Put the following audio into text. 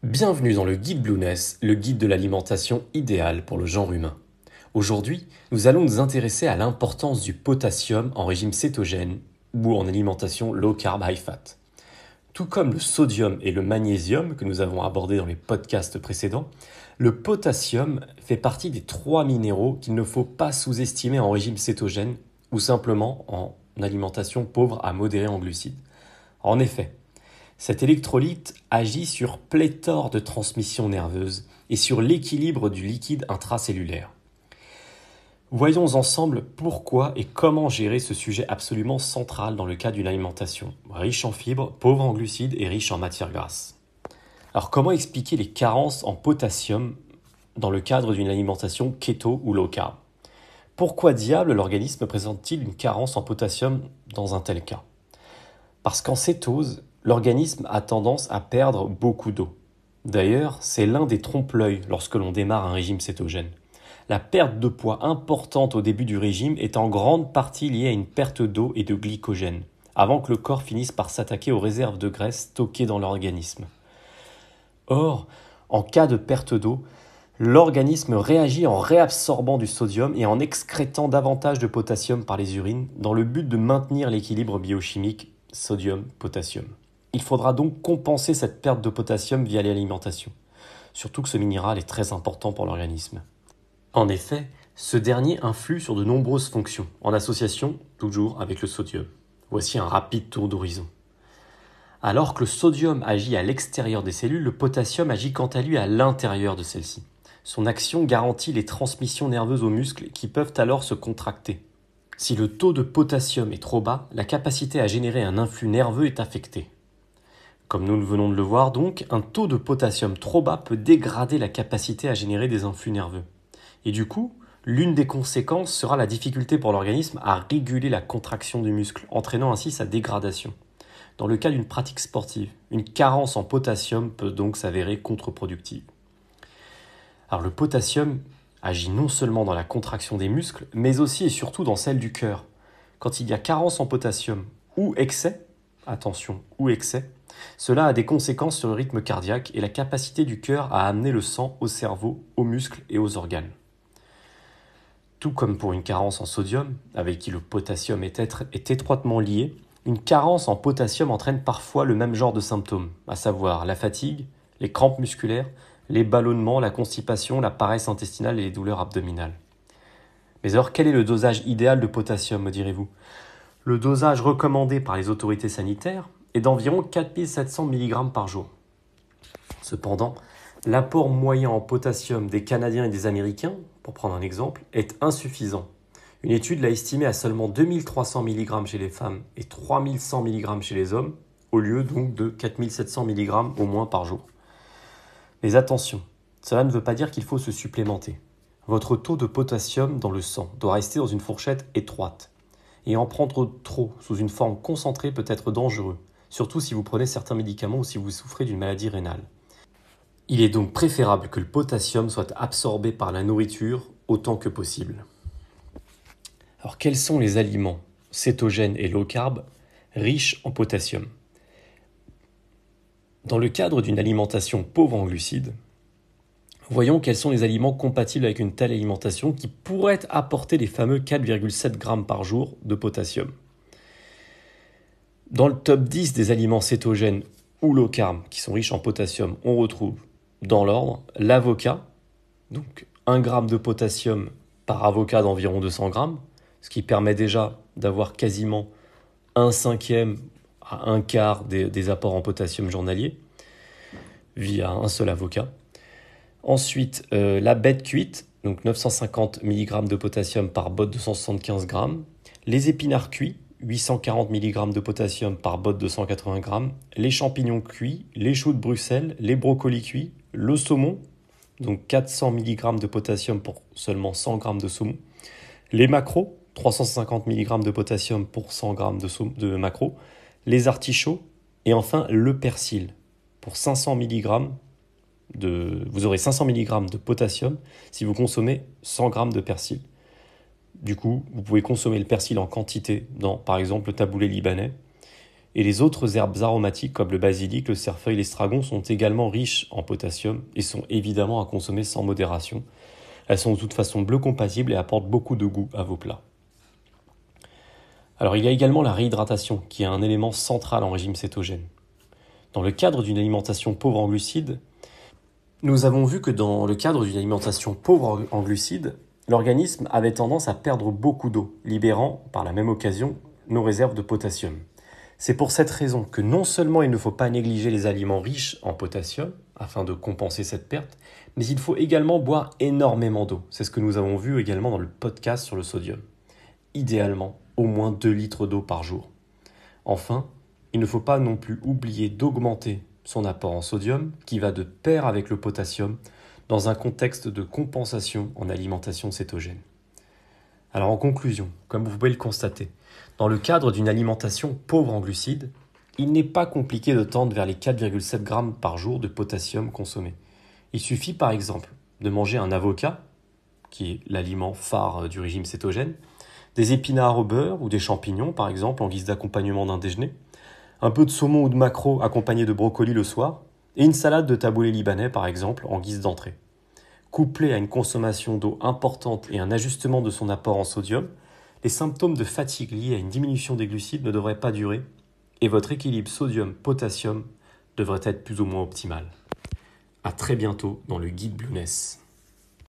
Bienvenue dans le guide Blueness, le guide de l'alimentation idéale pour le genre humain. Aujourd'hui, nous allons nous intéresser à l'importance du potassium en régime cétogène ou en alimentation low carb high fat. Tout comme le sodium et le magnésium que nous avons abordés dans les podcasts précédents, le potassium fait partie des 3 minéraux qu'il ne faut pas sous-estimer en régime cétogène ou simplement en alimentation pauvre à modérée en glucides. En effet, cet électrolyte agit sur pléthore de transmissions nerveuses et sur l'équilibre du liquide intracellulaire. Voyons ensemble pourquoi et comment gérer ce sujet absolument central dans le cas d'une alimentation riche en fibres, pauvre en glucides et riche en matières grasses. Alors comment expliquer les carences en potassium dans le cadre d'une alimentation keto ou low carb? Pourquoi diable l'organisme présente-t-il une carence en potassium dans un tel cas? Parce qu'en cétose, l'organisme a tendance à perdre beaucoup d'eau. D'ailleurs, c'est l'un des trompe-l'œil lorsque l'on démarre un régime cétogène. La perte de poids importante au début du régime est en grande partie liée à une perte d'eau et de glycogène, avant que le corps finisse par s'attaquer aux réserves de graisse stockées dans l'organisme. Or, en cas de perte d'eau, l'organisme réagit en réabsorbant du sodium et en excrétant davantage de potassium par les urines dans le but de maintenir l'équilibre biochimique sodium-potassium. Il faudra donc compenser cette perte de potassium via l'alimentation, surtout que ce minéral est très important pour l'organisme. En effet, ce dernier influe sur de nombreuses fonctions, en association toujours avec le sodium. Voici un rapide tour d'horizon. Alors que le sodium agit à l'extérieur des cellules, le potassium agit quant à lui à l'intérieur de celles-ci. Son action garantit les transmissions nerveuses aux muscles qui peuvent alors se contracter. Si le taux de potassium est trop bas, la capacité à générer un influx nerveux est affectée. Comme nous venons de le voir donc, un taux de potassium trop bas peut dégrader la capacité à générer des influx nerveux. Et du coup, l'une des conséquences sera la difficulté pour l'organisme à réguler la contraction du muscle, entraînant ainsi sa dégradation. Dans le cas d'une pratique sportive, une carence en potassium peut donc s'avérer contre-productive. Alors le potassium agit non seulement dans la contraction des muscles, mais aussi et surtout dans celle du cœur. Quand il y a carence en potassium ou excès, attention, ou excès, cela a des conséquences sur le rythme cardiaque et la capacité du cœur à amener le sang au cerveau, aux muscles et aux organes. Tout comme pour une carence en sodium, avec qui le potassium est étroitement lié, une carence en potassium entraîne parfois le même genre de symptômes, à savoir la fatigue, les crampes musculaires, les ballonnements, la constipation, la paresse intestinale et les douleurs abdominales. Mais alors quel est le dosage idéal de potassium, me direz-vous? Le dosage recommandé par les autorités sanitaires est d'environ 4700 mg par jour. Cependant, l'apport moyen en potassium des Canadiens et des Américains, pour prendre un exemple, est insuffisant. Une étude l'a estimé à seulement 2300 mg chez les femmes et 3100 mg chez les hommes, au lieu donc de 4700 mg au moins par jour. Mais attention, cela ne veut pas dire qu'il faut se supplémenter. Votre taux de potassium dans le sang doit rester dans une fourchette étroite. Et en prendre trop sous une forme concentrée peut être dangereux, surtout si vous prenez certains médicaments ou si vous souffrez d'une maladie rénale. Il est donc préférable que le potassium soit absorbé par la nourriture autant que possible. Alors quels sont les aliments cétogènes et low carb riches en potassium? Dans le cadre d'une alimentation pauvre en glucides, voyons quels sont les aliments compatibles avec une telle alimentation qui pourraient apporter les fameux 4,7 g par jour de potassium. Dans le top 10 des aliments cétogènes ou low carb qui sont riches en potassium, on retrouve dans l'ordre l'avocat, donc 1 g de potassium par avocat d'environ 200 g, ce qui permet déjà d'avoir quasiment 1/5 à 1/4 des apports en potassium journaliers via un seul avocat. Ensuite, la bête cuite, donc 950 mg de potassium par botte de 175 g. Les épinards cuits, 840 mg de potassium par botte de 180 g. Les champignons cuits, les choux de Bruxelles, les brocolis cuits, le saumon, donc 400 mg de potassium pour seulement 100 g de saumon. Les maquereaux, 350 mg de potassium pour 100 g de maquereaux. Les artichauts et enfin le persil. Pour 500 mg vous aurez 500 mg de potassium si vous consommez 100 g de persil. Du coup, vous pouvez consommer le persil en quantité dans, par exemple, le taboulé libanais Et les autres herbes aromatiques comme le basilic, le cerfeuil, l'estragon sont également riches en potassium et sont évidemment à consommer sans modération. Elles sont de toute façon bleu-compatibles et apportent beaucoup de goût à vos plats. Alors il y a également la réhydratation qui est un élément central en régime cétogène. Dans le cadre d'une alimentation pauvre en glucides, nous avons vu que dans le cadre d'une alimentation pauvre en glucides, l'organisme avait tendance à perdre beaucoup d'eau, libérant par la même occasion nos réserves de potassium. C'est pour cette raison que non seulement il ne faut pas négliger les aliments riches en potassium afin de compenser cette perte, mais il faut également boire énormément d'eau. C'est ce que nous avons vu également dans le podcast sur le sodium. Idéalement, au moins 2 litres d'eau par jour. Enfin, il ne faut pas non plus oublier d'augmenter son apport en sodium qui va de pair avec le potassium dans un contexte de compensation en alimentation cétogène. Alors en conclusion, comme vous pouvez le constater, dans le cadre d'une alimentation pauvre en glucides, il n'est pas compliqué de tendre vers les 4,7 grammes par jour de potassium consommé. Il suffit par exemple de manger un avocat, qui est l'aliment phare du régime cétogène, des épinards au beurre ou des champignons par exemple en guise d'accompagnement d'un déjeuner, un peu de saumon ou de maquereau accompagné de brocoli le soir, et une salade de taboulé libanais par exemple en guise d'entrée. Couplé à une consommation d'eau importante et un ajustement de son apport en sodium, les symptômes de fatigue liés à une diminution des glucides ne devraient pas durer et votre équilibre sodium-potassium devrait être plus ou moins optimal. À très bientôt dans le guide Blueness.